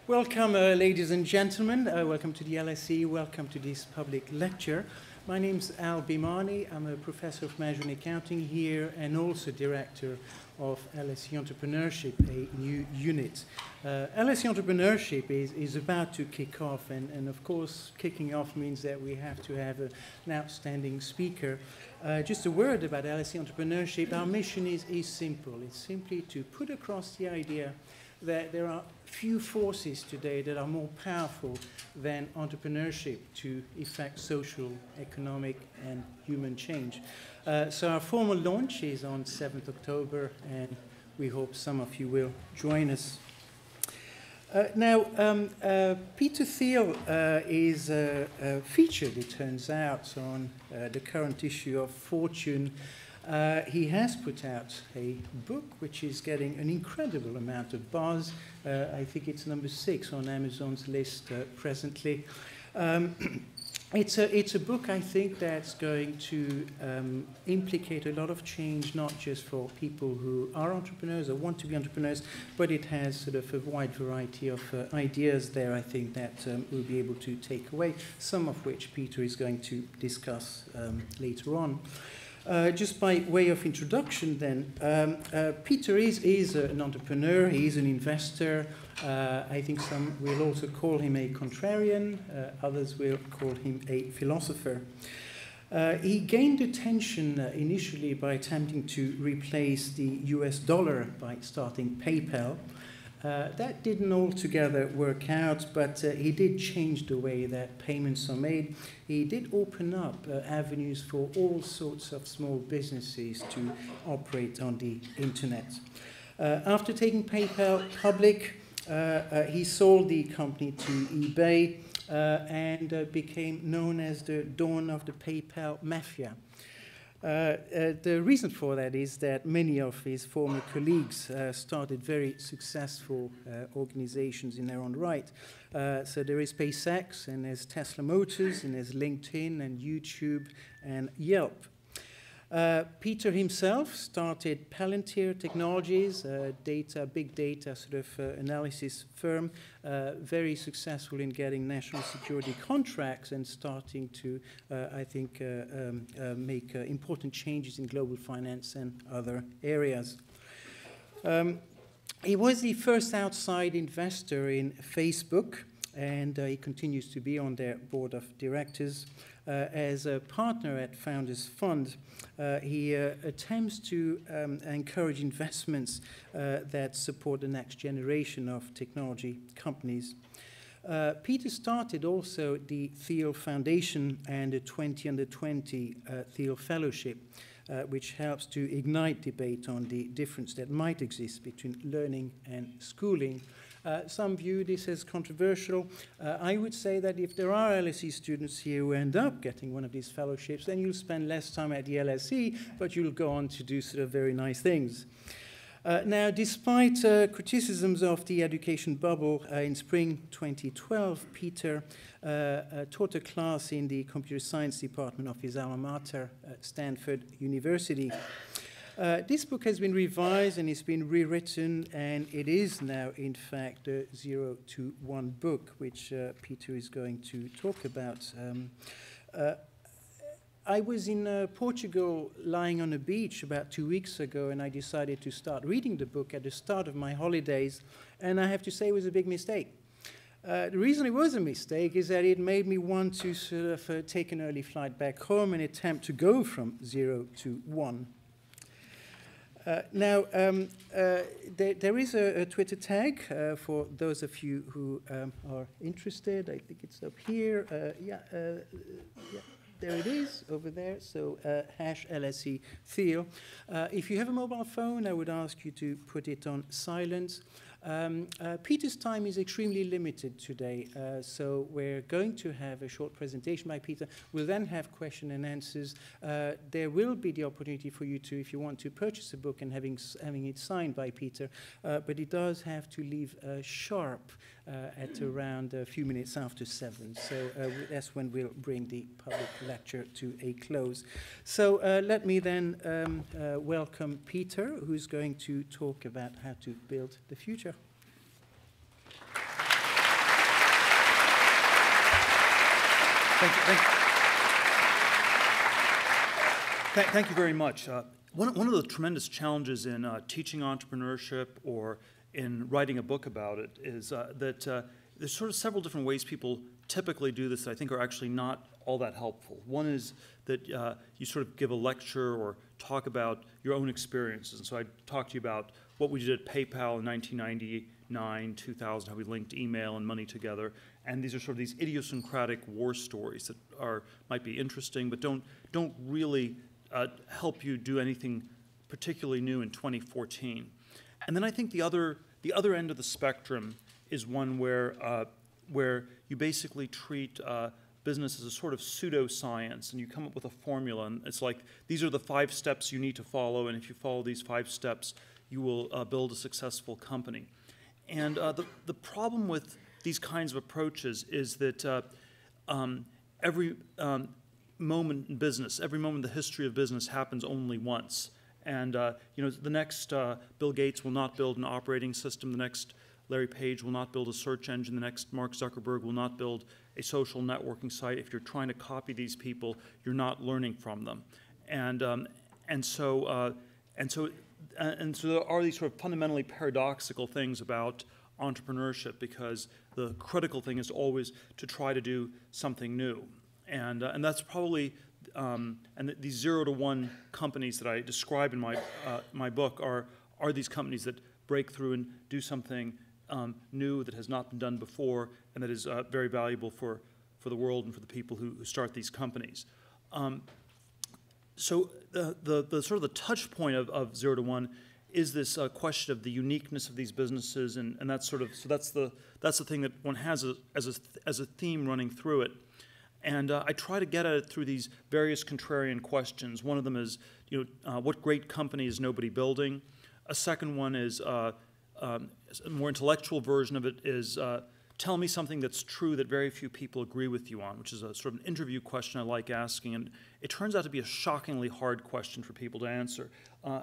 Welcome, ladies and gentlemen. Welcome to the LSE. Welcome to this public lecture. My name's Bhimani. I'm a professor of management accounting here and also director of LSE Entrepreneurship, a new unit. LSE Entrepreneurship is about to kick off, and of course, kicking off means that we have to have an outstanding speaker. Just a word about LSE Entrepreneurship. Our mission is simple. It's simply to put across the idea that there are few forces today that are more powerful than entrepreneurship to effect social, economic, and human change. So our formal launch is on 7th October, and we hope some of you will join us. Peter Thiel is featured, it turns out, on the current issue of Fortune. He has put out a book which is getting an incredible amount of buzz. I think it's number 6 on Amazon's list presently. It's a book, I think, that's going to implicate a lot of change, not just for people who are entrepreneurs or want to be entrepreneurs, but it has sort of a wide variety of ideas there, I think, that we'll be able to take away, some of which Peter is going to discuss later on. Just by way of introduction then, Peter is an entrepreneur, he is an investor. I think some will also call him a contrarian, others will call him a philosopher. He gained attention initially by attempting to replace the US dollar by starting PayPal. That didn't altogether work out, but he did change the way that payments are made. He did open up avenues for all sorts of small businesses to operate on the internet. After taking PayPal public, he sold the company to eBay and became known as the dawn of the PayPal mafia. The reason for that is that many of his former colleagues started very successful organizations in their own right. So there is SpaceX, and there's Tesla Motors, and there's LinkedIn, and YouTube, and Yelp. Peter himself started Palantir Technologies, a big data sort of analysis firm, very successful in getting national security contracts and starting to, I think, make important changes in global finance and other areas. He was the first outside investor in Facebook, and he continues to be on their board of directors. As a partner at Founders Fund, he attempts to encourage investments that support the next generation of technology companies. Peter started also the Thiel Foundation and the 20 Under 20 Thiel Fellowship, which helps to ignite debate on the difference that might exist between learning and schooling. Some view this as controversial. I would say that if there are LSE students here who end up getting one of these fellowships, then you'll spend less time at the LSE, but you'll go on to do sort of very nice things. Now, despite criticisms of the education bubble, in spring 2012, Peter taught a class in the computer science department of his alma mater at Stanford University. This book has been revised and it's been rewritten, and it is now, in fact, the 0 to 1 book, which Peter is going to talk about. I was in Portugal lying on a beach about 2 weeks ago, and I decided to start reading the book at the start of my holidays, and I have to say it was a big mistake. The reason it was a mistake is that it made me want to sort of take an early flight back home and attempt to go from 0 to 1. There is a Twitter tag for those of you who are interested. I think it's up here. There it is, over there, so #LSE Thiel. If you have a mobile phone, I would ask you to put it on silent. Peter's time is extremely limited today, so we're going to have a short presentation by Peter. We'll then have question and answers. There will be the opportunity for you to, if you want to, purchase a book and having it signed by Peter, but it does have to leave sharp at around a few minutes after 7. So that's when we'll bring the public lecture to a close. So let me then welcome Peter, who's going to talk about how to build the future. Thank you very much. One of the tremendous challenges in teaching entrepreneurship or in writing a book about it is that there's sort of several different ways people typically do this that I think are actually not all that helpful. One is that you sort of give a lecture or talk about your own experiences. And so I talked to you about what we did at PayPal in 1999, 2000, how we linked email and money together. And these are sort of these idiosyncratic war stories that might be interesting, but don't really help you do anything particularly new in 2014. And then I think the other end of the spectrum is one where you basically treat business as a sort of pseudoscience, and you come up with a formula, and it's like, these are the 5 steps you need to follow, and if you follow these 5 steps, you will build a successful company. And the problem with these kinds of approaches is that every moment in business, every moment in the history of business happens only once. And the next Bill Gates will not build an operating system. The next Larry Page will not build a search engine. The next Mark Zuckerberg will not build a social networking site. If you're trying to copy these people, you're not learning from them. And so there are these sort of fundamentally paradoxical things about entrepreneurship, because the critical thing is always to try to do something new. And that's probably, and these 0 to 1 companies that I describe in my book are these companies that break through and do something new that has not been done before, and that is very valuable for the world and for the people who start these companies. So the sort of the touch point of 0 to 1 is this question of the uniqueness of these businesses, and that's sort of, so that's the thing that one has as a theme running through it. And I try to get at it through these various contrarian questions. One of them is, what great company is nobody building? A second one is, a more intellectual version of it is, tell me something that's true that very few people agree with you on, which is a sort of an interview question I like asking. And it turns out to be a shockingly hard question for people to answer,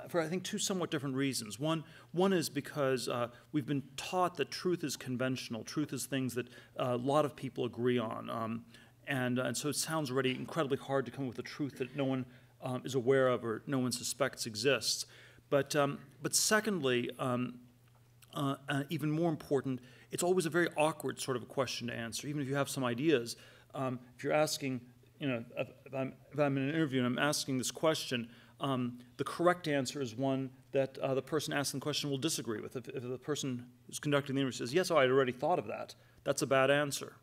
for I think 2 somewhat different reasons. One is because we've been taught that truth is conventional. Truth is things that a lot of people agree on. And so it sounds already incredibly hard to come up with a truth that no one is aware of or no one suspects exists. But secondly, even more important, it's always a very awkward sort of a question to answer, even if you have some ideas. If you're asking, if I'm in an interview and I'm asking this question, the correct answer is one that the person asking the question will disagree with. If the person who's conducting the interview says, yes, I'd already thought of that, that's a bad answer.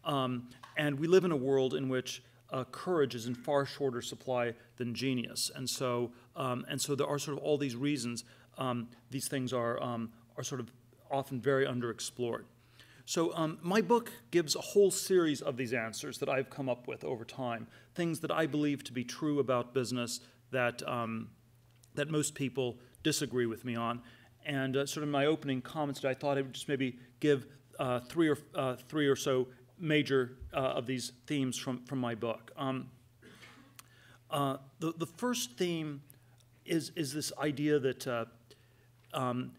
And we live in a world in which courage is in far shorter supply than genius, and so there are sort of all these reasons these things are sort of often very underexplored. So my book gives a whole series of these answers that I've come up with over time, things that I believe to be true about business that that most people disagree with me on, and sort of in my opening comments, I thought I would just maybe give three or so major of these themes from my book. The first theme is this idea that and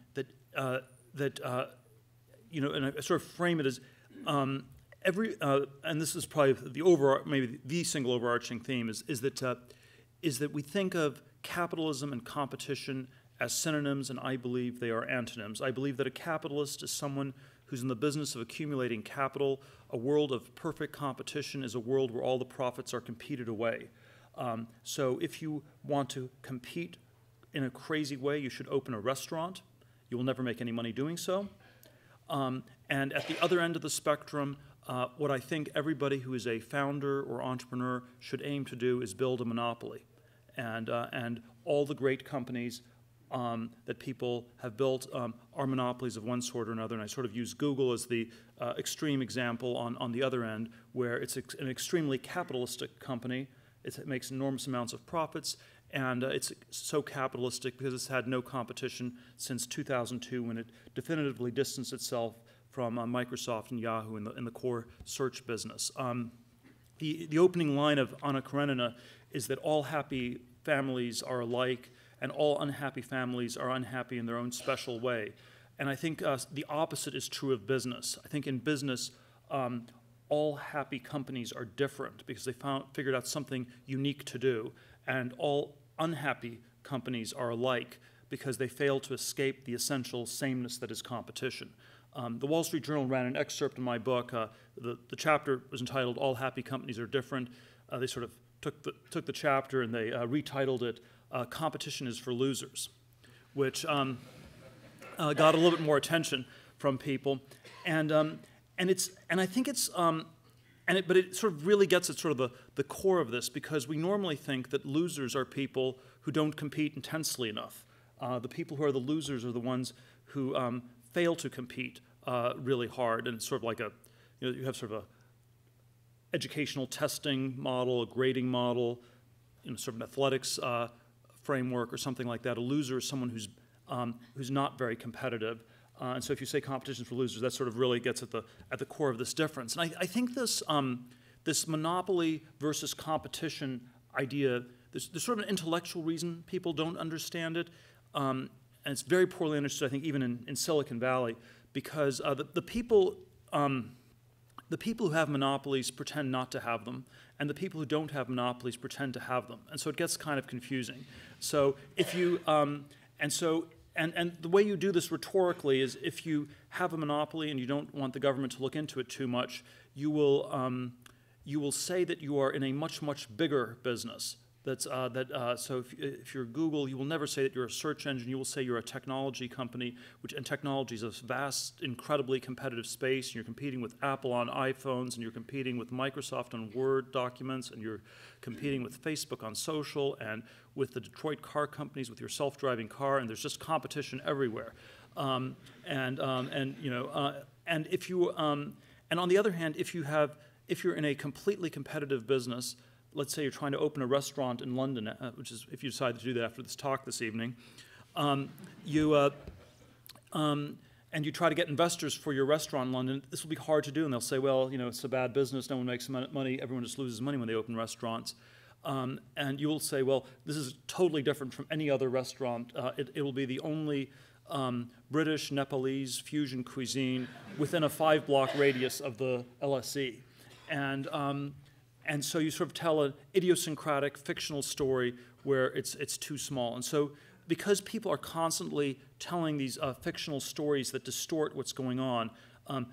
I sort of frame it as and this is probably maybe the single overarching theme is that we think of capitalism and competition as synonyms, and I believe they are antonyms. I believe that a capitalist is someone who's in the business of accumulating capital. A world of perfect competition is a world where all the profits are competed away. So if you want to compete in a crazy way, you should open a restaurant. You will never make any money doing so. And at the other end of the spectrum, what I think everybody who is a founder or entrepreneur should aim to do is build a monopoly. And all the great companies that people have built are monopolies of one sort or another, and I sort of use Google as the extreme example on the other end, where it's an extremely capitalistic company. It makes enormous amounts of profits, and it's so capitalistic because it's had no competition since 2002, when it definitively distanced itself from Microsoft and Yahoo in the core search business. The opening line of Anna Karenina is that all happy families are alike, and all unhappy families are unhappy in their own special way. And I think the opposite is true of business. I think in business, all happy companies are different because they figured out something unique to do, and all unhappy companies are alike because they fail to escape the essential sameness that is competition. The Wall Street Journal ran an excerpt in my book. The chapter was entitled "All Happy Companies Are Different." They sort of took the chapter and they retitled it "Competition is for Losers," which got a little bit more attention from people, but it sort of really gets at sort of the core of this, because we normally think that losers are people who don't compete intensely enough. The people who are the losers are the ones who fail to compete really hard, and it's sort of like you have sort of a educational testing model, a grading model, sort of an athletics framework or something like that. A loser is someone who's not very competitive. And so if you say competition for losers, that sort of really gets at the core of this difference. And I think this monopoly versus competition idea, there's sort of an intellectual reason people don't understand it. And it's very poorly understood, I think, even in Silicon Valley, because the people who have monopolies pretend not to have them, and the people who don't have monopolies pretend to have them. And so it gets kind of confusing. So if you, and the way you do this rhetorically is, if you have a monopoly and you don't want the government to look into it too much, you will say that you are in a much, much bigger business. So if you're Google, you will never say that you're a search engine. You will say you're a technology company, and technology is a vast, incredibly competitive space. And you're competing with Apple on iPhones, and you're competing with Microsoft on Word documents, and you're competing with Facebook on social, and with the Detroit car companies with your self-driving car, and there's just competition everywhere. And if you and on the other hand, if you're in a completely competitive business, let's say you're trying to open a restaurant in London, which is, if you decide to do that after this talk this evening, and you try to get investors for your restaurant in London, this will be hard to do, and they'll say, well, it's a bad business, no one makes money, everyone just loses money when they open restaurants. And you will say, well, this is totally different from any other restaurant. It will be the only British, Nepalese fusion cuisine within a 5-block radius of the LSE. And so you sort of tell an idiosyncratic, fictional story where it's too small. And so because people are constantly telling these fictional stories that distort what's going on,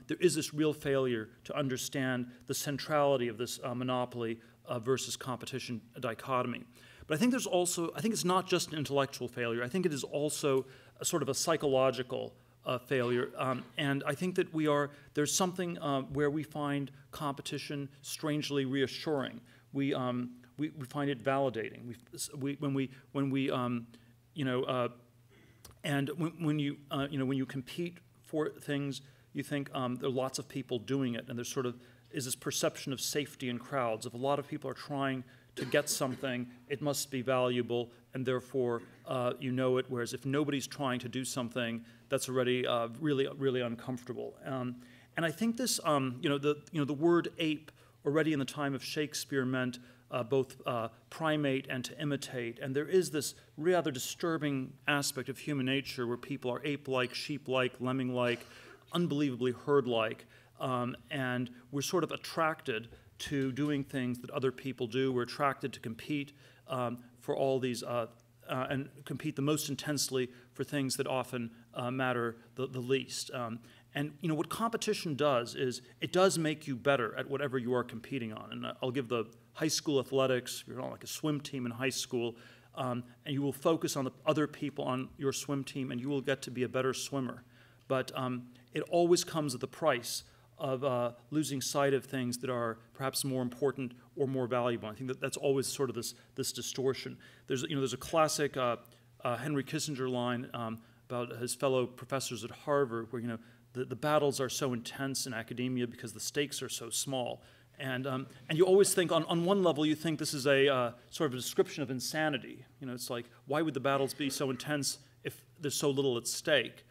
there is this real failure to understand the centrality of this monopoly versus competition dichotomy. But I think it's not just an intellectual failure. I think it is also a sort of a psychological failure, and I think that there's something where we find competition strangely reassuring. We find it validating. When you compete for things, you think there are lots of people doing it, and there's sort of is this perception of safety in crowds. If a lot of people are trying to get something, it must be valuable, and therefore you it. Whereas if nobody's trying to do something, that's already really, really uncomfortable. And I think this, the word ape already in the time of Shakespeare meant both primate and to imitate. And there is this rather disturbing aspect of human nature where people are ape-like, sheep-like, lemming-like, unbelievably herd-like, and we're sort of attracted to doing things that other people do. We're attracted to compete for all these, and compete the most intensely for things that often matter the least. And what competition does is it does make you better at whatever you are competing on. And I'll give the high school athletics. You're on like a swim team in high school, and you will focus on the other people on your swim team, and you will get to be a better swimmer. But it always comes at the price of losing sight of things that are perhaps more important or more valuable. I think that's always sort of this distortion. There's a classic Henry Kissinger line about his fellow professors at Harvard, where the battles are so intense in academia because the stakes are so small. And you always think, on one level, you think this is a sort of a description of insanity. It's like, why would the battles be so intense if there's so little at stake?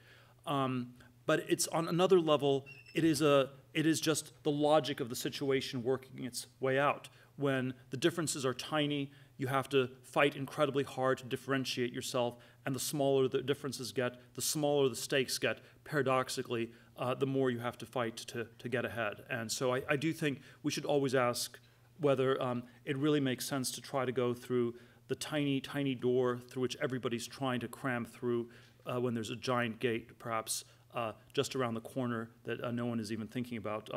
But it's on another level, it is just the logic of the situation working its way out. When the differences are tiny, you have to fight incredibly hard to differentiate yourself, and the smaller the differences get, the smaller the stakes get, paradoxically, the more you have to fight to get ahead. And so I do think we should always ask whether it really makes sense to try to go through the tiny, tiny door through which everybody's trying to cram through when there's a giant gate, perhaps just around the corner that no one is even thinking about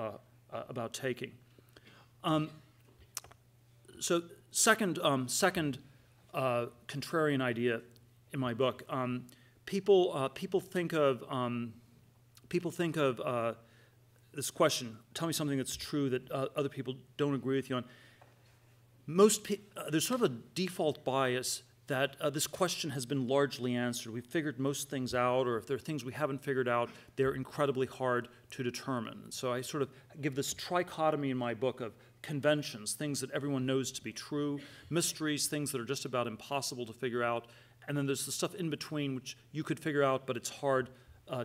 taking. So second contrarian idea in my book, people think of this question: tell me something that's true that other people don't agree with you on. There's sort of a default bias that this question has been largely answered. We've figured most things out, or if there are things we haven't figured out, they're incredibly hard to determine. And so I sort of give this trichotomy in my book of conventions, things that everyone knows to be true, mysteries, things that are just about impossible to figure out, and then there's the stuff in between which you could figure out, but it's hard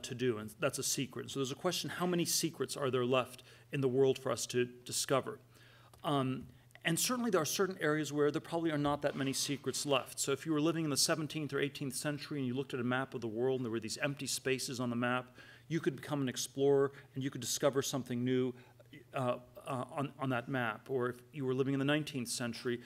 to do, and that's a secret. So there's a question: how many secrets are there left in the world for us to discover? And certainly there are certain areas where there probably are not that many secrets left. So if you were living in the 17th or 18th century and you looked at a map of the world and there were these empty spaces on the map, you could become an explorer and you could discover something new on that map. Or if you were living in the 19th century,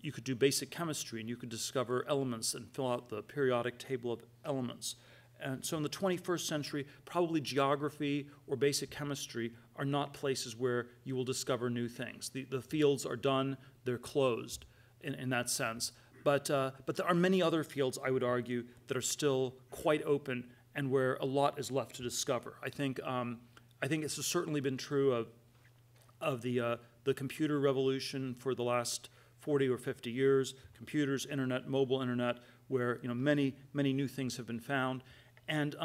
you could do basic chemistry and you could discover elements and fill out the periodic table of elements. And so in the 21st century, probably geography or basic chemistry are not places where you will discover new things. The fields are done, they're closed in that sense. But there are many other fields, I would argue, that are still quite open and where a lot is left to discover. I think this has certainly been true of the computer revolution for the last 40 or 50 years, computers, internet, mobile internet, where many new things have been found. And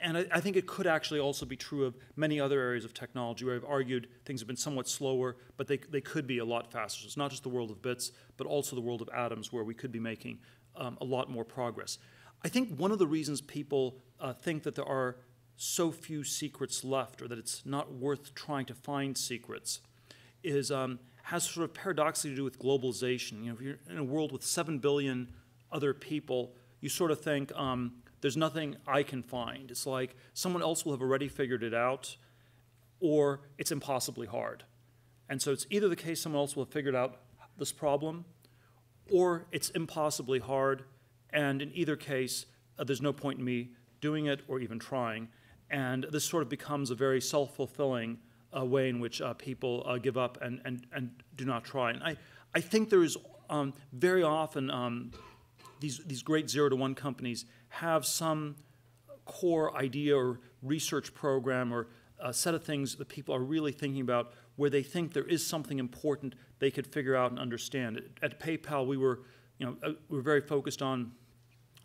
I think it could actually also be true of many other areas of technology where I've argued things have been somewhat slower, but they could be a lot faster. So it's not just the world of bits, but also the world of atoms where we could be making a lot more progress. I think one of the reasons people think that there are so few secrets left, or that it's not worth trying to find secrets, has sort of paradoxically to do with globalization. If you're in a world with 7 billion other people, you sort of think, there's nothing I can find. It's like someone else will have already figured it out, or it's impossibly hard. And so it's either the case someone else will have figured out this problem, or it's impossibly hard, and in either case, there's no point in me doing it or even trying. And this sort of becomes a very self-fulfilling way in which people give up and do not try. And I think there is very often these great 0-to-1 companies have some core idea or research program or a set of things that people are really thinking about where they think there is something important they could figure out and understand. At PayPal, we were very focused on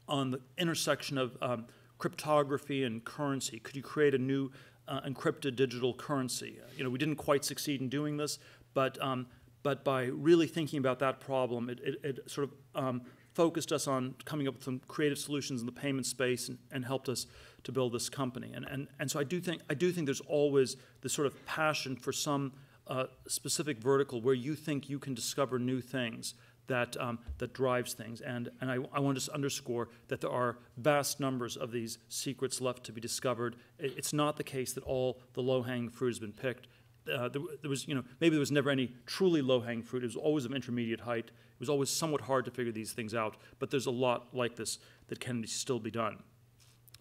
the intersection of cryptography and currency. Could you create a new encrypted digital currency? We didn't quite succeed in doing this, but by really thinking about that problem, it sort of focused us on coming up with some creative solutions in the payment space and helped us to build this company. And so I do think there's always this sort of passion for some specific vertical where you think you can discover new things that drives things. And I want to underscore that there are vast numbers of these secrets left to be discovered. It's not the case that all the low-hanging fruit has been picked. Maybe there was never any truly low-hanging fruit. It was always of intermediate height. It was always somewhat hard to figure these things out, but there's a lot like this that can still be done.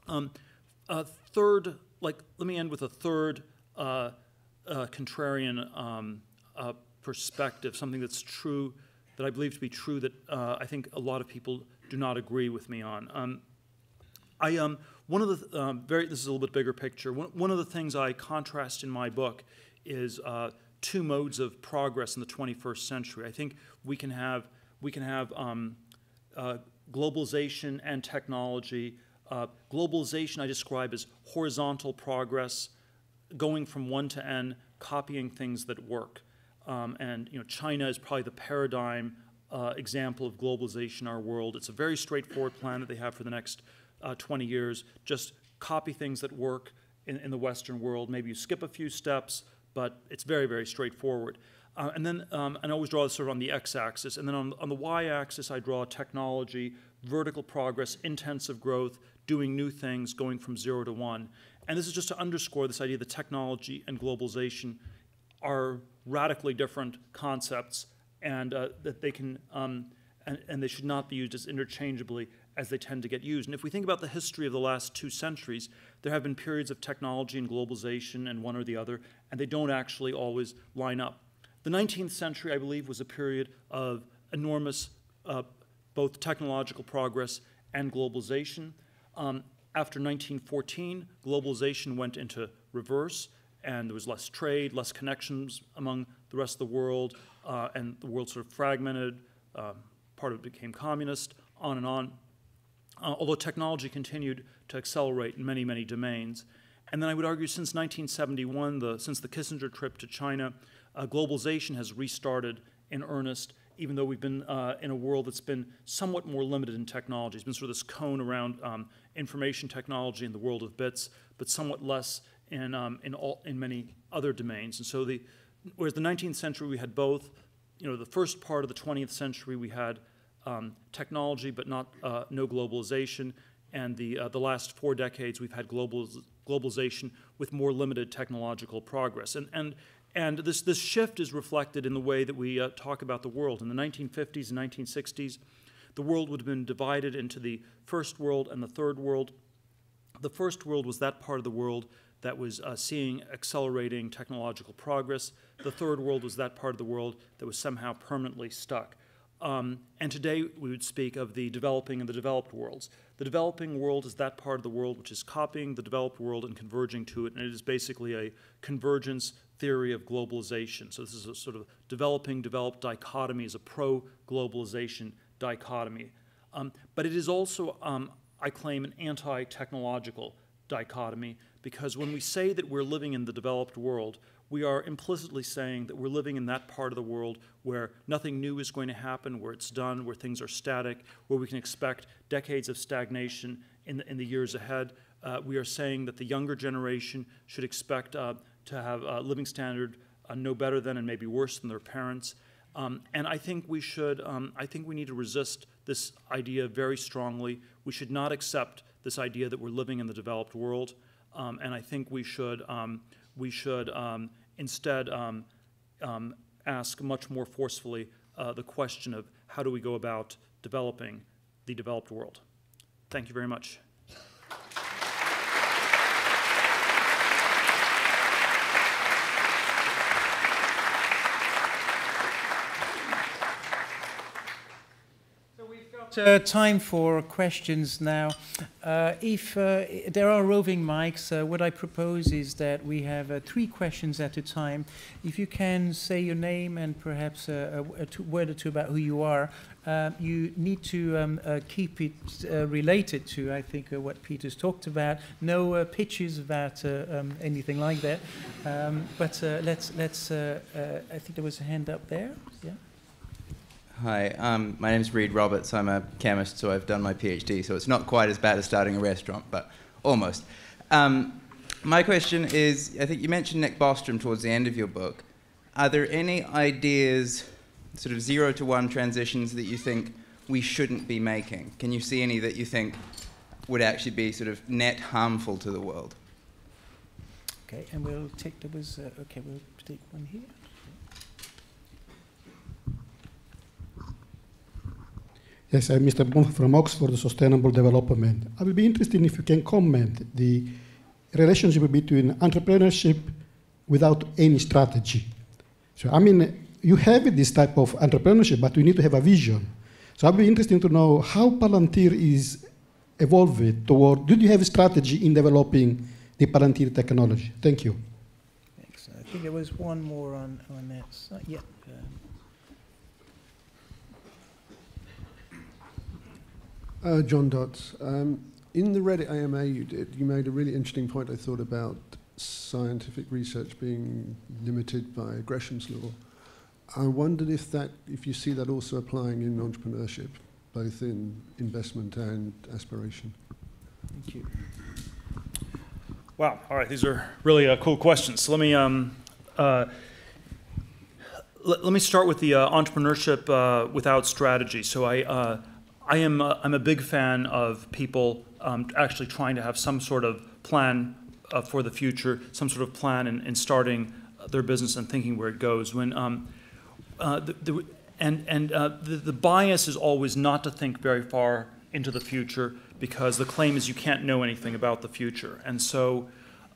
Let me end with a third contrarian perspective, something that's true, that I believe to be true, that I think a lot of people do not agree with me on. One of the this is a little bit bigger picture. One of the things I contrast in my book is two modes of progress in the 21st century. I think we can have globalization and technology. Globalization I describe as horizontal progress, going from one to N, copying things that work. And China is probably the paradigm example of globalization in our world. It's a very straightforward plan that they have for the next 20 years. Just copy things that work in the Western world. Maybe you skip a few steps, but it's very, very straightforward. and I always draw this sort of on the x-axis, and then on the y-axis I draw technology, vertical progress, intensive growth, doing new things, going from 0 to 1. And this is just to underscore this idea that technology and globalization are radically different concepts, and that they can, and they should not be used as interchangeably as they tend to get used. And if we think about the history of the last 2 centuries, there have been periods of technology and globalization and one or the other, and they don't actually always line up. The 19th century, I believe, was a period of enormous both technological progress and globalization. After 1914, globalization went into reverse, and there was less trade, less connections among the rest of the world, and the world sort of fragmented. Part of it became communist, on and on. Although technology continued to accelerate in many, many domains. And then I would argue since 1971, since the Kissinger trip to China, globalization has restarted in earnest, even though we've been in a world that's been somewhat more limited in technology. It's been sort of this cone around information technology in the world of bits, but somewhat less in many other domains. And so whereas the 19th century we had both, the first part of the 20th century we had technology, but no globalization, and the last 4 decades we've had globalization with more limited technological progress. And this shift is reflected in the way that we talk about the world. In the 1950s and 1960s, the world would have been divided into the first world and the third world. The first world was that part of the world that was seeing accelerating technological progress. The third world was that part of the world that was somehow permanently stuck. And today we would speak of the developing and the developed worlds. The developing world is that part of the world which is copying the developed world and converging to it, and it is basically a convergence theory of globalization. So this is a sort of developing-developed dichotomy, is a pro-globalization dichotomy. But it is also, I claim, an anti-technological dichotomy, because when we say that we're living in the developed world, we are implicitly saying that we're living in that part of the world where nothing new is going to happen, where it's done, where things are static, where we can expect decades of stagnation in the years ahead. We are saying that the younger generation should expect to have a living standard no better than and maybe worse than their parents. And I think we should, I think we need to resist this idea very strongly. We should not accept this idea that we're living in the developed world. And I think we should instead ask much more forcefully the question of how do we go about developing the developed world. Thank you very much. Time for questions now. If there are roving mics, what I propose is that we have 3 questions at a time. If you can say your name and perhaps a word or two about who you are, you need to keep it related to, I think, what Peter's talked about. No pitches about anything like that. But let's I think there was a hand up there. Yeah. Hi, my name is Reed Roberts. I'm a chemist, so I've done my PhD, so it's not quite as bad as starting a restaurant, but almost. My question is, I think you mentioned Nick Bostrom towards the end of your book. Are there any ideas, sort of 0 to 1 transitions that you think we shouldn't be making? Can you see any that you think would actually be sort of net harmful to the world? Okay, and we'll take, we'll take one here. Yes, I'm Mr. Bonf from Oxford Sustainable Development. I would be interested if you can comment the relationship between entrepreneurship without any strategy. So, I mean, you have this type of entrepreneurship, but you need to have a vision. So I'd be interested to know how Palantir is evolved toward, do you have a strategy in developing the Palantir technology? Thank you. Thanks. I think there was one more on that side. Yeah. John Dotz. In the Reddit AMA you made a really interesting point, I thought, about scientific research being limited by Gresham's law. I wondered if you see that also applying in entrepreneurship, both in investment and aspiration. Thank you. Wow, all right, these are really cool questions. So let let me start with the entrepreneurship without strategy. So I'm a big fan of people actually trying to have some sort of plan for the future, some sort of plan in starting their business and thinking where it goes. When the bias is always not to think very far into the future, because the claim is you can't know anything about the future. And so,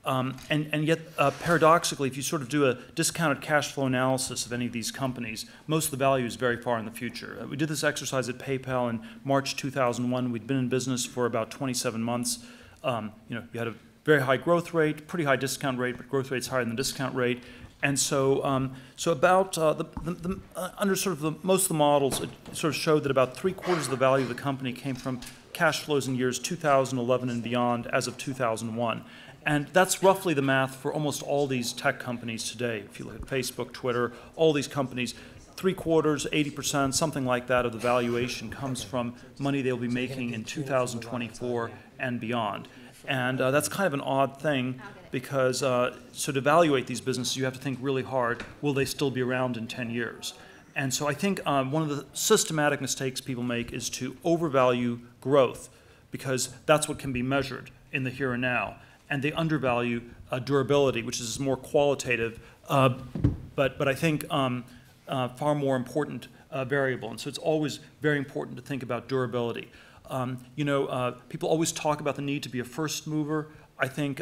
and yet paradoxically, if you sort of do a discounted cash flow analysis of any of these companies, most of the value is very far in the future. We did this exercise at PayPal in March 2001. We'd been in business for about 27 months. You had a very high growth rate, pretty high discount rate, but growth rate's higher than the discount rate. And so, so about under sort of most of the models, it sort of showed that about 3/4 of the value of the company came from cash flows in years 2011 and beyond, as of 2001. And that's roughly the math for almost all these tech companies today. If you look at Facebook, Twitter, all these companies, 3/4, 80%, something like that of the valuation comes from money they'll be making in 2024 and beyond. And that's kind of an odd thing, because so to evaluate these businesses, you have to think really hard, will they still be around in 10 years? And so I think one of the systematic mistakes people make is to overvalue growth, because that's what can be measured in the here and now. And they undervalue durability, which is more qualitative, but I think far more important variable. And so it's always very important to think about durability. People always talk about the need to be a first mover. I think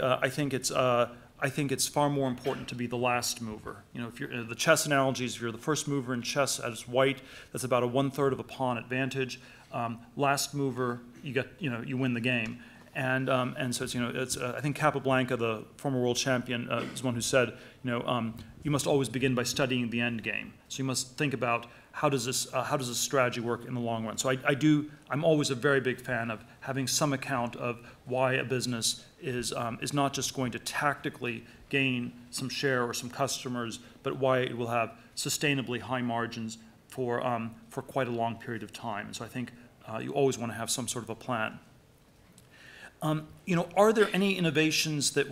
it's far more important to be the last mover. If you're the chess analogies, if you're the first mover in chess as white, that's about a 1/3 of a pawn advantage. Last mover, you win the game. And so it's I think Capablanca, the former world champion, is one who said, you must always begin by studying the end game. So you must think about how does this strategy work in the long run. So I'm always a very big fan of having some account of why a business is not just going to tactically gain some share or some customers, but why it will have sustainably high margins for quite a long period of time. And so I think you always want to have some sort of a plan. Are there any innovations that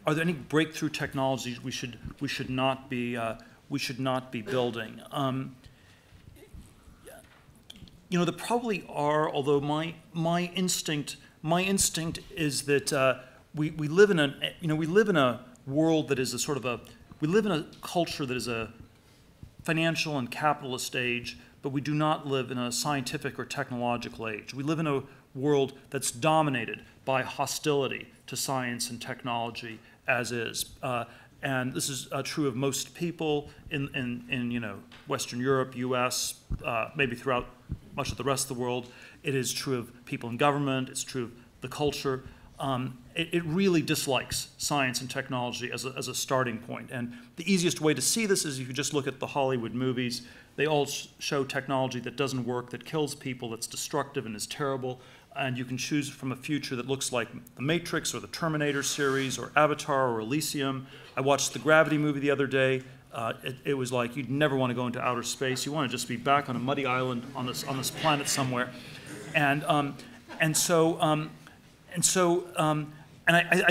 are there any breakthrough technologies we should not be building? There probably are, although my instinct is that we live in a world that is we live in a culture that is a financial and capitalist age, but we do not live in a scientific or technological age. We live in a world that's dominated by hostility to science and technology as is. And this is true of most people in Western Europe, US, maybe throughout much of the rest of the world. It is true of people in government. It's true of the culture. It really dislikes science and technology as a starting point. And the easiest way to see this is if you just look at the Hollywood movies. They all show technology that doesn't work, that kills people, that's destructive and is terrible. And you can choose from a future that looks like The Matrix or the Terminator series or Avatar or Elysium. I watched the Gravity movie the other day. It was like you'd never want to go into outer space. You want to just be back on a muddy island on this planet somewhere. And I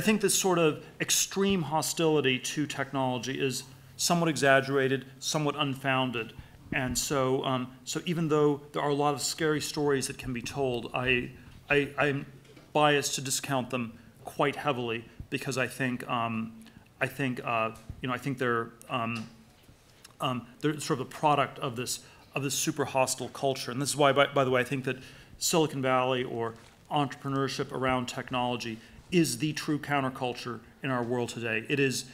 think this sort of extreme hostility to technology is somewhat exaggerated, somewhat unfounded. And so even though there are a lot of scary stories that can be told, I'm biased to discount them quite heavily, because I think they're sort of a product of this super hostile culture. And this is why, by the way, I think that Silicon Valley or entrepreneurship around technology is the true counterculture in our world today. It is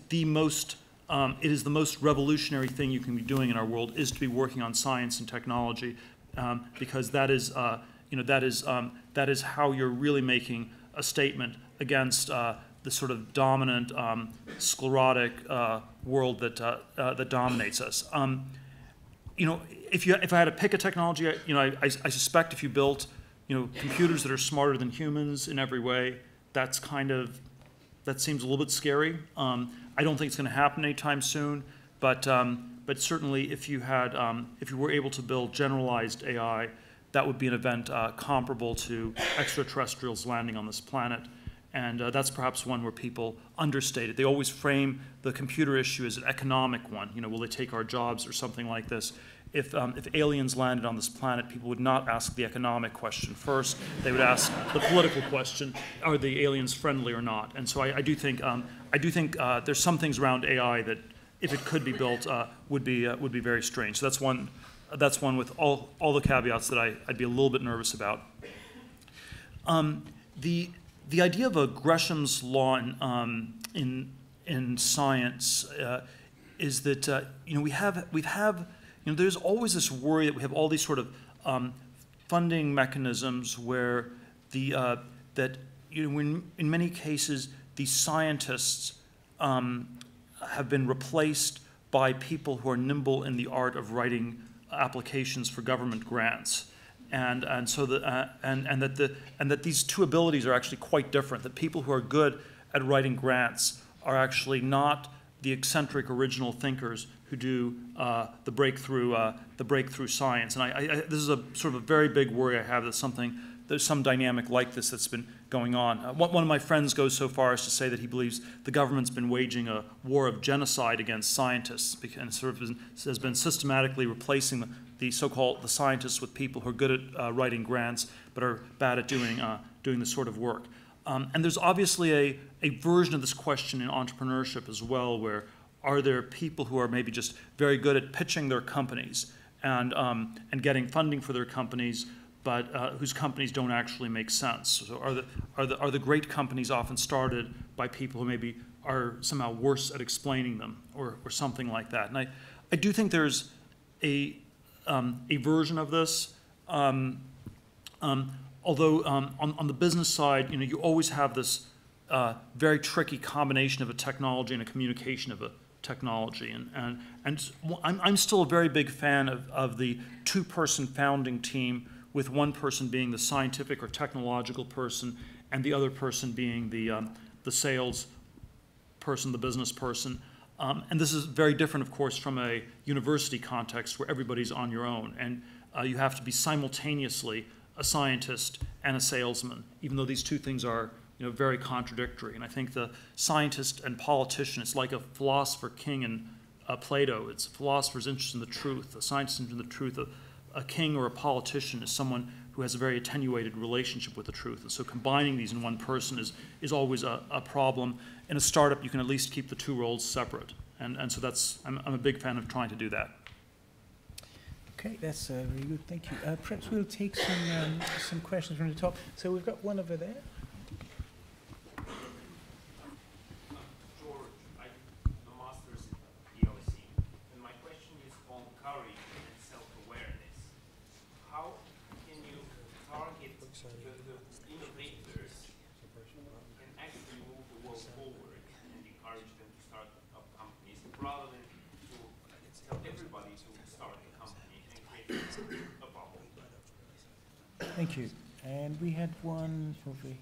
the most revolutionary thing you can be doing in our world is to be working on science and technology, because that is how you're really making a statement against the sort of dominant, sclerotic world that dominates us. If I had to pick a technology, I suspect if you built computers that are smarter than humans in every way, that seems a little bit scary. I don't think it's going to happen anytime soon, but certainly if you were able to build generalized AI, that would be an event comparable to extraterrestrials landing on this planet. And that's perhaps one where people understate it. They always frame the computer issue as an economic one. You know, will they take our jobs or something like this? If aliens landed on this planet, people would not ask the economic question first. They would ask the political question: are the aliens friendly or not? And so I do think there's some things around AI that, if it could be built, would be very strange. So that's one with all the caveats that I'd be a little bit nervous about. The idea of a Gresham's law in science is that you know, we have you know, there's always this worry that we have all these sort of funding mechanisms where that you know, in many cases the scientists have been replaced by people who are nimble in the art of writing applications for government grants. And that these two abilities are actually quite different. That people who are good at writing grants are actually not the eccentric original thinkers who do the breakthrough science. And this is a sort of a very big worry I have that there's some dynamic like this that's been going on. One of my friends goes so far as to say that he believes the government's been waging a war of genocide against scientists, and sort of has been systematically replacing the so-called scientists with people who are good at writing grants but are bad at doing this sort of work. And there's obviously a version of this question in entrepreneurship as well, where are there people who are maybe just very good at pitching their companies and getting funding for their companies, but whose companies don't actually make sense? So are the great companies often started by people who maybe are somehow worse at explaining them, or something like that? And I do think there's a version of this, although on the business side, you know, you always have this very tricky combination of a technology and a communication of a technology, and I'm still a very big fan of the two-person founding team, with one person being the scientific or technological person, and the other person being the sales person, the business person. And this is very different, of course, from a university context where everybody's on your own, and you have to be simultaneously a scientist and a salesman, even though these two things are, you know, very contradictory. And I think the scientist and politician, it's like a philosopher king in Plato. It's a philosopher's interest in the truth, a scientist's interest in the truth. A king or a politician is someone who has a very attenuated relationship with the truth. And so combining these in one person is always a problem. In a startup, you can at least keep the two roles separate. And so I'm a big fan of trying to do that. Okay, that's very good, thank you. Perhaps we'll take some questions from the top. So we've got one over there. George, I'm a master's at LSE, and my question is on courage and self-awareness. How can you target the innovators and actually move the world forward and encourage them to start up companies, rather than to tell everybody to start a company and create a bubble? Thank you. And we had one over here.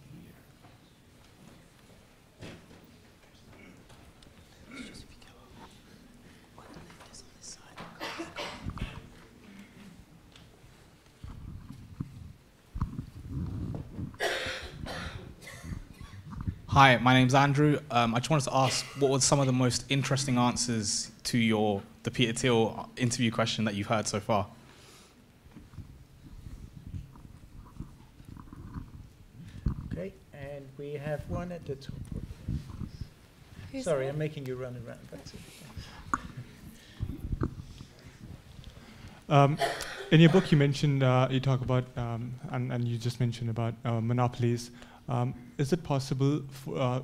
Hi, my name's Andrew. I just wanted to ask, what were some of the most interesting answers to the Peter Thiel interview question that you've heard so far? Okay, and we have one at the top. Sorry, I'm making you run around. That's it. In your book, you mentioned, you talk about, and you just mentioned about monopolies. Is it possible,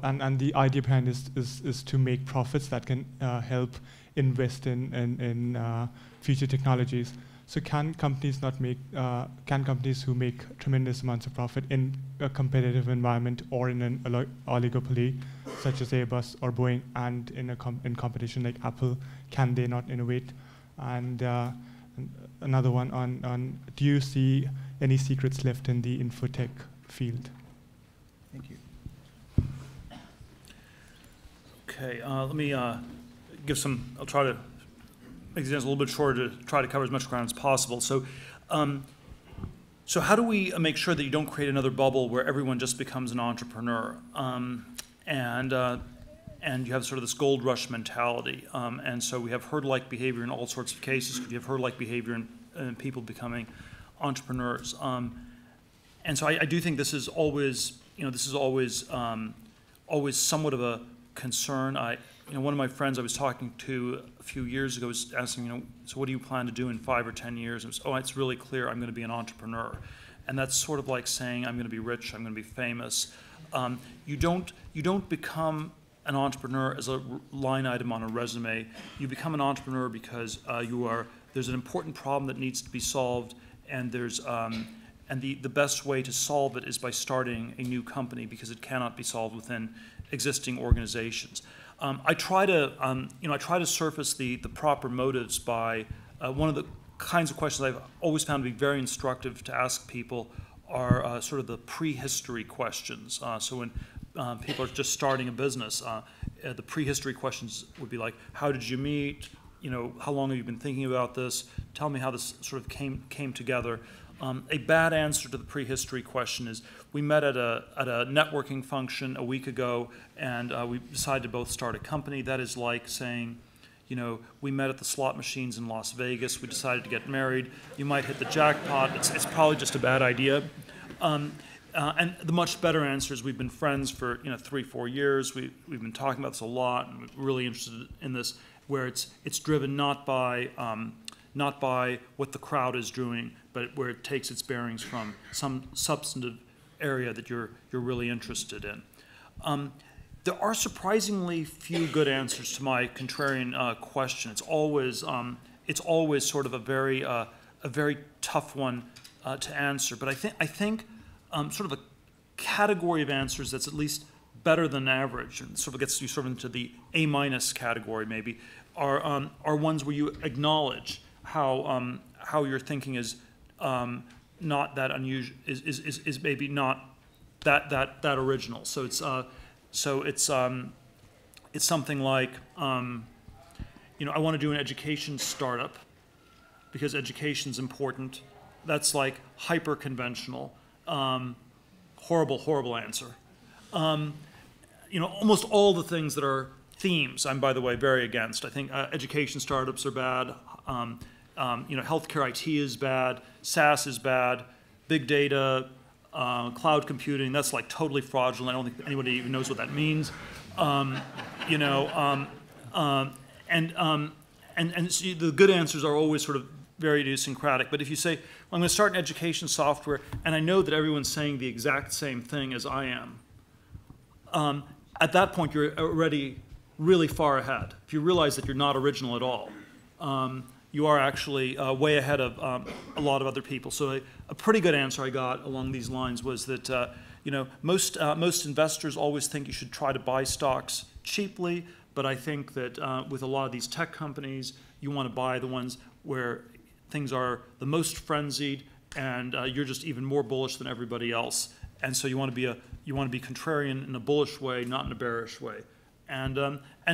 and the idea behind this is to make profits that can help invest in future technologies. So can companies who make tremendous amounts of profit in a competitive environment or in an oligopoly, such as Airbus or Boeing, and in competition like Apple, can they not innovate? And another one on, do you see any secrets left in the infotech field? Thank you. Okay, let me give some, I'll try to make these answers a little bit shorter to try to cover as much ground as possible. So So how do we make sure that you don't create another bubble where everyone just becomes an entrepreneur, and you have sort of this gold rush mentality, and so we have herd-like behavior in all sorts of cases. You have herd-like behavior in people becoming entrepreneurs, and so I do think this is always, always somewhat of a concern. One of my friends I was talking to a few years ago was asking, so what do you plan to do in 5 or 10 years? And it was, it's really clear, I'm going to be an entrepreneur. And that's sort of like saying, I'm going to be rich, I'm going to be famous. You don't become an entrepreneur as a line item on a resume. You become an entrepreneur because there's an important problem that needs to be solved, and the best way to solve it is by starting a new company, because it cannot be solved within existing organizations. I try to surface the proper motives by one of the kinds of questions I've always found to be very instructive to ask people are sort of the prehistory questions. So when people are just starting a business, the prehistory questions would be like, how did you meet? How long have you been thinking about this? Tell me how this sort of came together. A bad answer to the prehistory question is, we met at a networking function a week ago, and we decided to both start a company. That is like saying, we met at the slot machines in Las Vegas, we decided to get married. You might hit the jackpot. It's probably just a bad idea. And the much better answer is, we've been friends for 3-4 years. We've been talking about this a lot, and we're really interested in this, where it's driven not by what the crowd is doing, but where it takes its bearings from some substantive area that you're really interested in. There are surprisingly few good answers to my contrarian question. It's always sort of a very tough one to answer. But I think sort of a category of answers that's at least better than average, and sort of gets you sort of into the A- category maybe, are ones where you acknowledge how your thinking is not that unusual, is maybe not that original. So it's something like, I want to do an education startup because education's important. That's like hyper conventional, horrible answer. Almost all the things that are themes, I'm, by the way, very against. I think education startups are bad. Healthcare IT is bad. SaaS is bad. Big data, cloud computing, that's like totally fraudulent. I don't think anybody even knows what that means. And so the good answers are always sort of very idiosyncratic. But if you say, well, I'm going to start an education software, and I know that everyone's saying the exact same thing as I am, at that point you're already really far ahead. If you realize that you're not original at all, you are actually way ahead of a lot of other people. So a pretty good answer I got along these lines was that most investors always think you should try to buy stocks cheaply, but I think that with a lot of these tech companies, you want to buy the ones where things are the most frenzied, and you're just even more bullish than everybody else. And so you want to be contrarian in a bullish way, not in a bearish way. And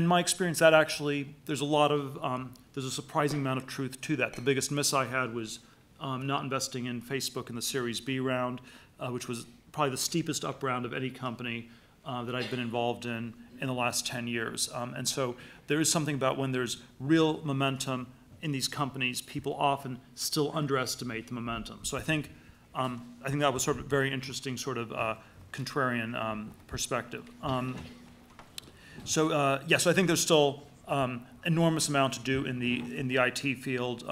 my experience, that actually there's a surprising amount of truth to that. The biggest miss I had was not investing in Facebook in the Series B round, which was probably the steepest up round of any company that I've been involved in the last 10 years. And so there is something about when there's real momentum in these companies, people often still underestimate the momentum. So I think that was sort of a very interesting sort of contrarian perspective. So I think there's still enormous amount to do in the IT field.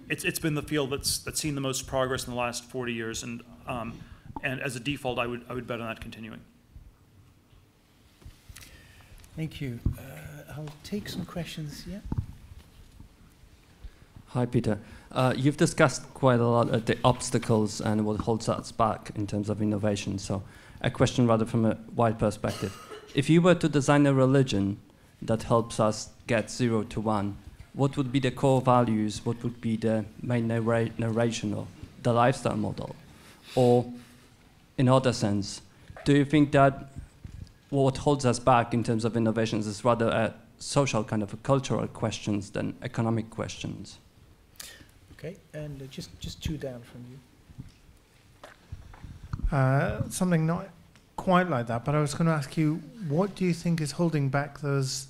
It's been the field that's seen the most progress in the last 40 years, and as a default, I would bet on that continuing. Thank you. I'll take some questions. Yeah. Hi, Peter. You've discussed quite a lot of the obstacles and what holds us back in terms of innovation. So a question rather from a wide perspective. If you were to design a religion that helps us get 0 to 1, what would be the core values? What would be the main narration or the lifestyle model? Or in other sense, do you think that what holds us back in terms of innovations is rather a social kind of a cultural questions than economic questions? Okay, and just two down from you. something not quite like that, but I was going to ask you, what do you think is holding back those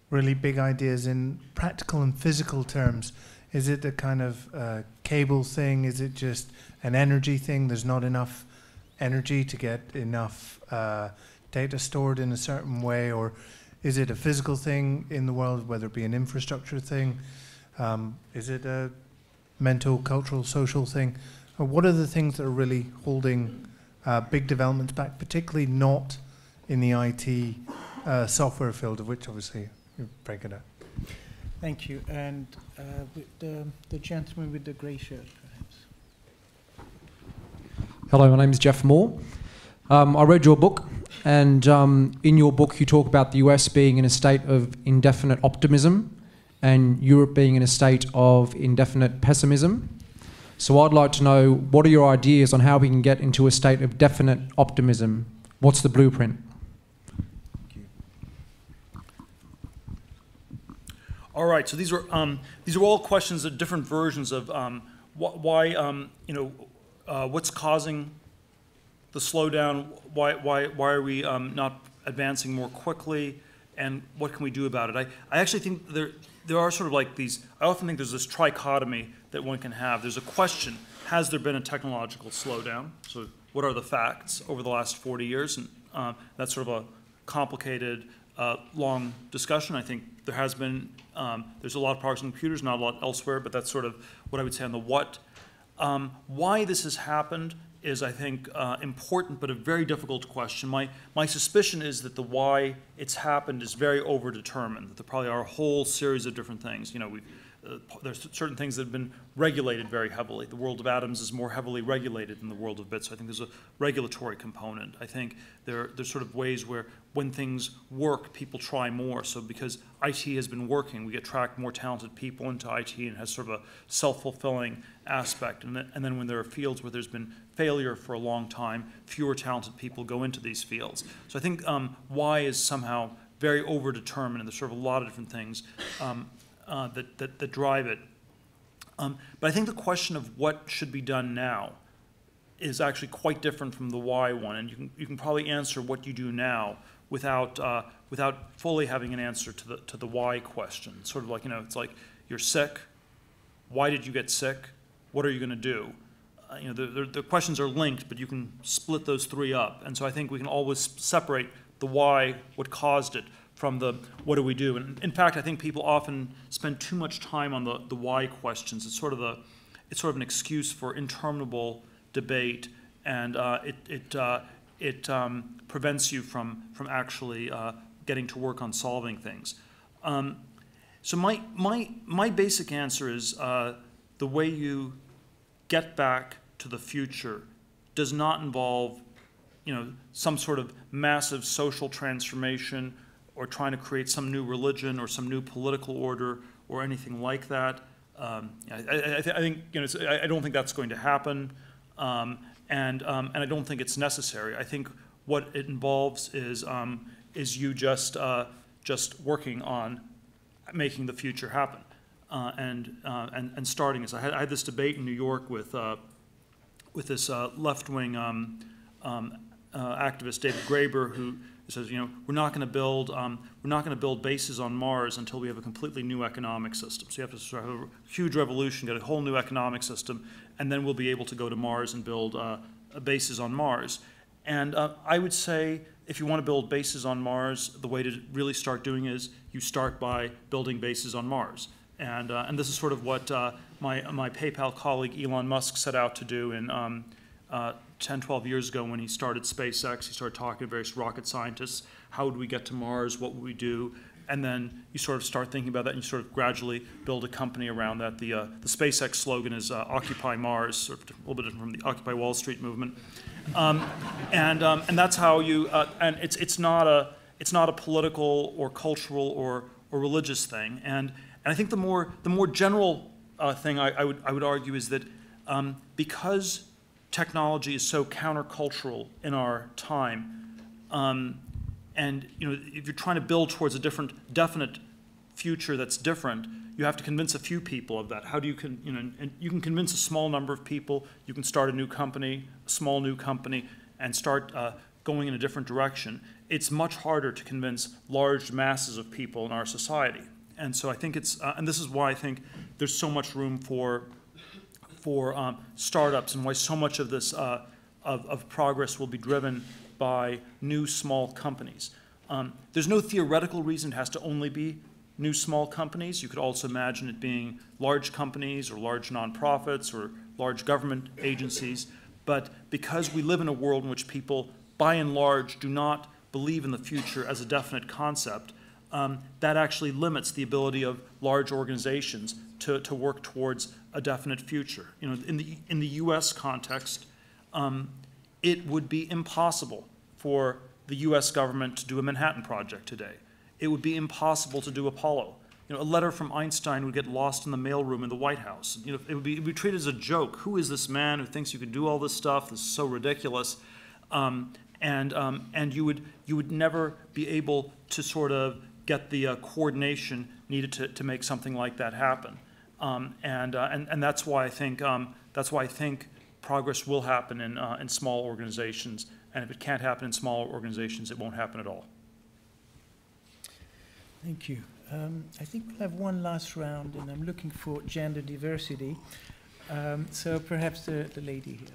really big ideas in practical and physical terms? Is it a kind of cable thing? Is it just an energy thing? There's not enough energy to get enough data stored in a certain way? Or is it a physical thing in the world, whether it be an infrastructure thing? Is it a mental, cultural, social thing? Or what are the things that are really holding big developments back, particularly not in the IT software field, of which obviously you're very good at? Thank you. And with the gentleman with the grey shirt, perhaps. Hello, my name is Jeff Moore. I read your book, and in your book you talk about the US being in a state of indefinite optimism and Europe being in a state of indefinite pessimism. So I'd like to know, what are your ideas on how we can get into a state of definite optimism? What's the blueprint? All right, so these are all questions of different versions of why what's causing the slowdown, why are we not advancing more quickly, and what can we do about it? I actually think there are sort of like these, I often think there's this trichotomy that one can have. There's a question, has there been a technological slowdown? So what are the facts over the last 40 years? And that's sort of a complicated, long discussion. I think there has been, there's a lot of progress in computers, not a lot elsewhere, but that's sort of what I would say on the what. Why this has happened is, I think, important, but a very difficult question. My suspicion is that the why it's happened is very overdetermined, that there probably are a whole series of different things. You know, there's certain things that have been regulated very heavily. The world of atoms is more heavily regulated than the world of bits. So I think there's a regulatory component. I think there's sort of ways where when things work, people try more. So because IT has been working, we attract more talented people into IT, and it has sort of a self-fulfilling aspect. And then when there are fields where there's been failure for a long time, fewer talented people go into these fields. So I think why is somehow very overdetermined, and there's sort of a lot of different things that drive it. But I think the question of what should be done now is actually quite different from the why one, and you can probably answer what you do now without fully having an answer to the why question. It's sort of like, it's like you're sick. Why did you get sick? What are you going to do? The questions are linked, but you can split those three up. And so I think we can always separate the why, what caused it, from the what do we do. And in fact, I think people often spend too much time on the why questions. It's sort of an excuse for interminable debate, and it prevents you from actually getting to work on solving things. So my basic answer is the way you get back to the future does not involve some sort of massive social transformation or trying to create some new religion or some new political order or anything like that. I think I don't think that's going to happen, and I don't think it's necessary. I think what it involves is you just working on making the future happen and starting this. I had this debate in New York with this left-wing activist David Graeber, who says, we're not going to build bases on Mars until we have a completely new economic system. So you have to sort of have a huge revolution, get a whole new economic system, and then we'll be able to go to Mars and build bases on Mars. And I would say, if you want to build bases on Mars, the way to really start doing is you start by building bases on Mars. And this is sort of what my PayPal colleague Elon Musk set out to do in 10, 12 years ago when he started SpaceX. He started talking to various rocket scientists. How would we get to Mars? What would we do? And then you sort of start thinking about that, and you sort of gradually build a company around that. The SpaceX slogan is Occupy Mars, sort of a little bit different from the Occupy Wall Street movement. And that's how you. And it's not a political or cultural or religious thing. And I think the more general thing I would argue is that because technology is so countercultural in our time, and if you're trying to build towards a definite future that's different, you have to convince a few people of that. How do you and you can convince a small number of people. You can start a new company, a small new company, and start going in a different direction, it's much harder to convince large masses of people in our society. And so I think it's, and this is why I think there's so much room for startups, and why so much of this of progress will be driven by new small companies. There's no theoretical reason it has to only be new small companies. You could also imagine it being large companies or large nonprofits or large government agencies. But because we live in a world in which people, by and large, do not believe in the future as a definite concept, that actually limits the ability of large organizations to work towards a definite future. You know, in the U.S. context, it would be impossible for the U.S. government to do a Manhattan Project today. It would be impossible to do Apollo. You know, a letter from Einstein would get lost in the mailroom in the White House. You know, it would be treated as a joke. Who is this man who thinks you could do all this stuff? This is so ridiculous. And you would never be able to sort of get the coordination needed to make something like that happen. And that's why I think progress will happen in small organizations. And if it can't happen in small organizations, it won't happen at all. Thank you. I think we'll have one last round, and I'm looking for gender diversity. So perhaps the lady here.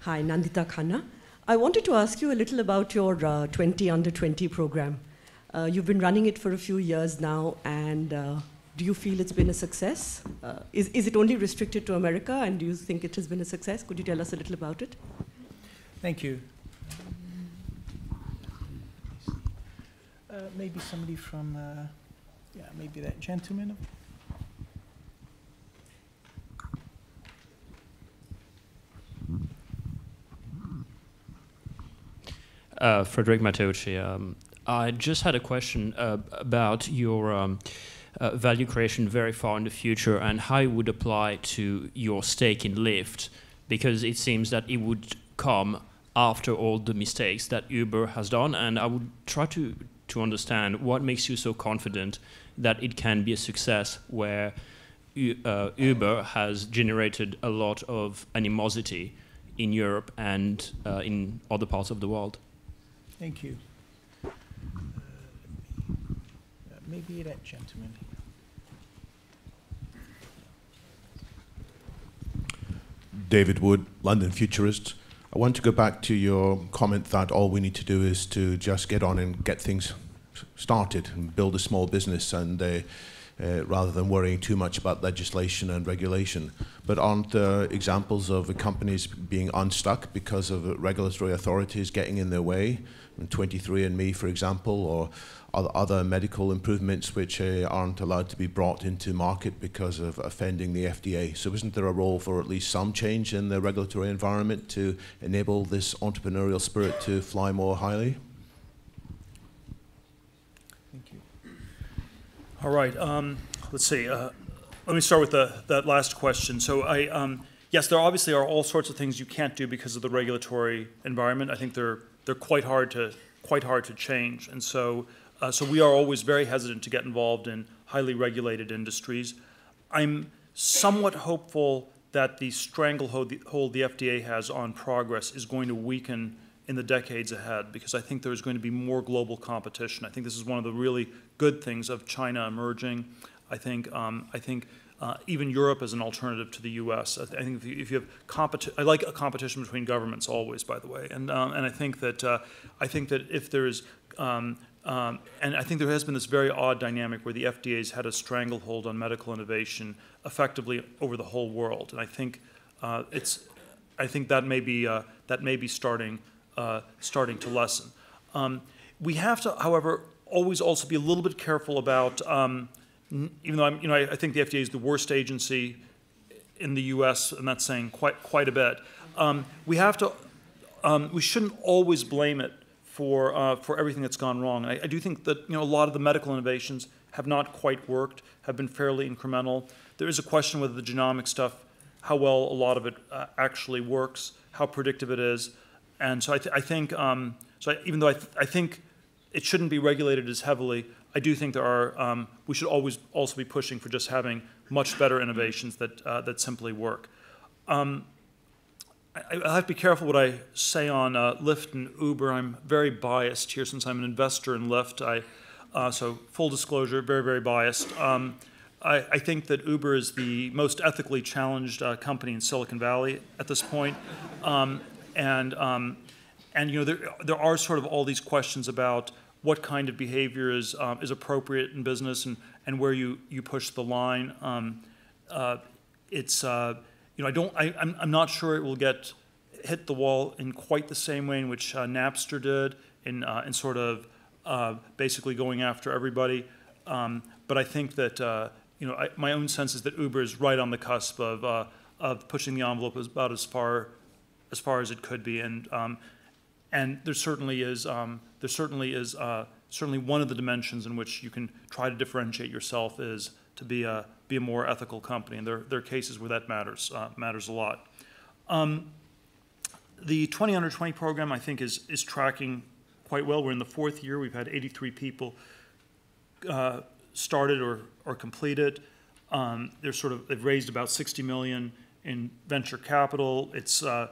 Hi, Nandita Khanna. I wanted to ask you a little about your 20 Under 20 program. You've been running it for a few years now, and do you feel it's been a success? Is it only restricted to America, and do you think it has been a success? Could you tell us a little about it? Thank you. Maybe somebody from, yeah, maybe that gentleman. Frederic Matteucci. I just had a question about your value creation very far in the future and how it would apply to your stake in Lyft, because it seems that it would come after all the mistakes that Uber has done, and I would try to understand what makes you so confident that it can be a success where Uber has generated a lot of animosity in Europe and in other parts of the world. Thank you. Maybe that gentleman here. David Wood, London Futurist. I want to go back to your comment that all we need to do is to just get on and get things started and build a small business, and rather than worrying too much about legislation and regulation. But aren't there examples of companies being unstuck because of regulatory authorities getting in their way? 23andMe, for example, or other medical improvements which aren't allowed to be brought into market because of offending the FDA. So isn't there a role for at least some change in the regulatory environment to enable this entrepreneurial spirit to fly more highly? Thank you. All right. Let's see. Let me start with that last question. So yes, there obviously are all sorts of things you can't do because of the regulatory environment. I think they're quite hard to change, and so we are always very hesitant to get involved in highly regulated industries. I'm somewhat hopeful that the stranglehold the FDA has on progress is going to weaken in the decades ahead, because I think there's going to be more global competition. I think this is one of the really good things of China emerging. I think even Europe as an alternative to the U.S. I think if you have I like a competition between governments always, by the way, and I think that if there is and I think there has been this very odd dynamic where the FDA's had a stranglehold on medical innovation effectively over the whole world, and I think that may be starting to lessen. We have to, however, always also be a little bit careful about. Even though I think the FDA is the worst agency in the U.S., and that's saying quite a bit. We shouldn't always blame it for everything that's gone wrong. I do think that a lot of the medical innovations have not quite worked, have been fairly incremental. There is a question whether the genomic stuff, how well a lot of it actually works, how predictive it is, and so I think even though I think it shouldn't be regulated as heavily, I do think there are, we should always also be pushing for just having much better innovations that simply work. I have to be careful what I say on Lyft and Uber. I'm very biased here since I'm an investor in Lyft. So full disclosure, very, very biased. I think that Uber is the most ethically challenged company in Silicon Valley at this point. And you know, there are sort of all these questions about what kind of behavior is appropriate in business and where you push the line. You know, I'm not sure it will hit the wall in quite the same way in which Napster did in sort of basically going after everybody. But I think that you know, my own sense is that Uber is right on the cusp of pushing the envelope about as far as it could be, and there certainly is certainly one of the dimensions in which you can try to differentiate yourself is to be a more ethical company, and there are cases where that matters a lot. The 20 Under 20 program, I think, is tracking quite well. We're in the 4th year. We've had 83 people started or completed. They've raised about 60 million in venture capital. It's you know,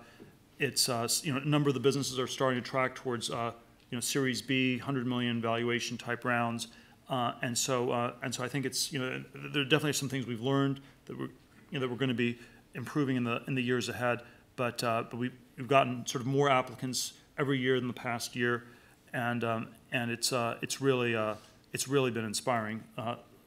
a number of the businesses are starting to track towards you know, Series B, 100 million valuation type rounds, and so I think it's, you know, there definitely are some things we've learned that we're going to be improving in the years ahead. But we've gotten sort of more applicants every year than the past year, and it's really been inspiring,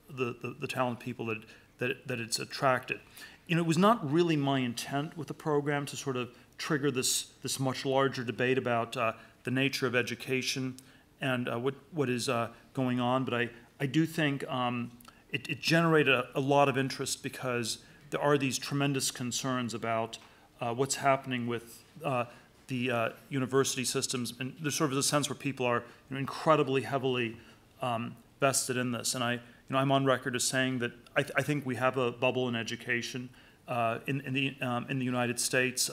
the talented people that it's attracted. You know, it was not really my intent with the program to sort of trigger this much larger debate about the nature of education and what is going on, but I do think it generated a lot of interest because there are these tremendous concerns about what's happening with the university systems, and there's sort of a sense where people are, you know, incredibly heavily vested in this. And I'm on record as saying that I think we have a bubble in education in the United States.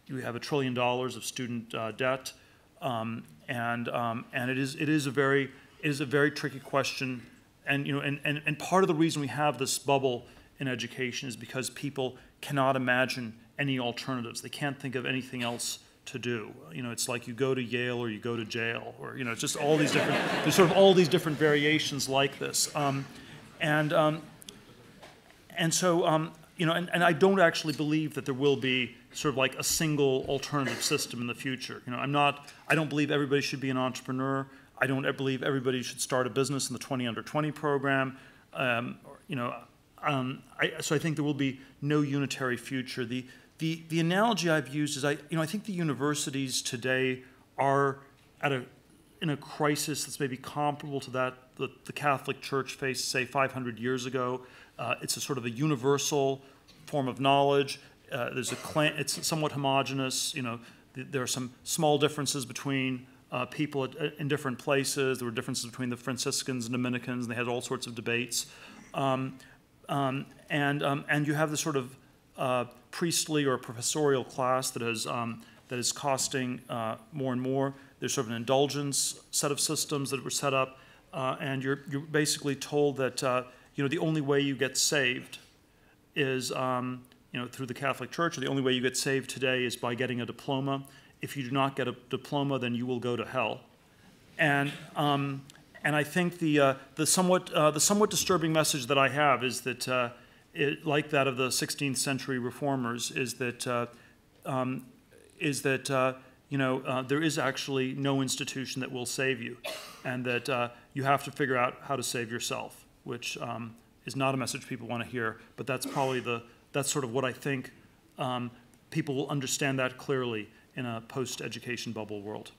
We have $1 trillion of student debt, and it is a very tricky question. And you know, and part of the reason we have this bubble in education is because people cannot imagine any alternatives. They can't think of anything else to do. You know, it's like you go to Yale or you go to jail, or, you know, it's just all these different, there's sort of all these different variations like this. So, you know, and I don't actually believe that there will be sort of like a single alternative system in the future. You know, I don't believe everybody should be an entrepreneur. I don't believe everybody should start a business in the 20 Under 20 program. You know, so I think there will be no unitary future. The analogy I've used is I think the universities today are in a crisis that's maybe comparable to that the Catholic Church faced, say, 500 years ago. It's a sort of a universal form of knowledge. It's somewhat homogenous. You know, there are some small differences between people in different places. There were differences between the Franciscans and Dominicans, and they had all sorts of debates. And you have this sort of priestly or professorial class that is costing more and more. There's sort of an indulgence set of systems that were set up, and you're basically told that you know, the only way you get saved is you know, through the Catholic Church, or the only way you get saved today is by getting a diploma. If you do not get a diploma, then you will go to hell. And I think the somewhat disturbing message that I have is that like that of the 16th century reformers, is that you know, there is actually no institution that will save you, and that you have to figure out how to save yourself, which is not a message people want to hear, but that's probably that's sort of what I think people will understand that clearly in a post-education bubble world.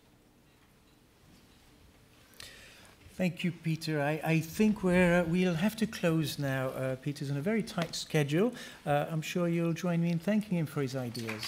Thank you, Peter. I think we'll have to close now. Peter's on a very tight schedule. I'm sure you'll join me in thanking him for his ideas.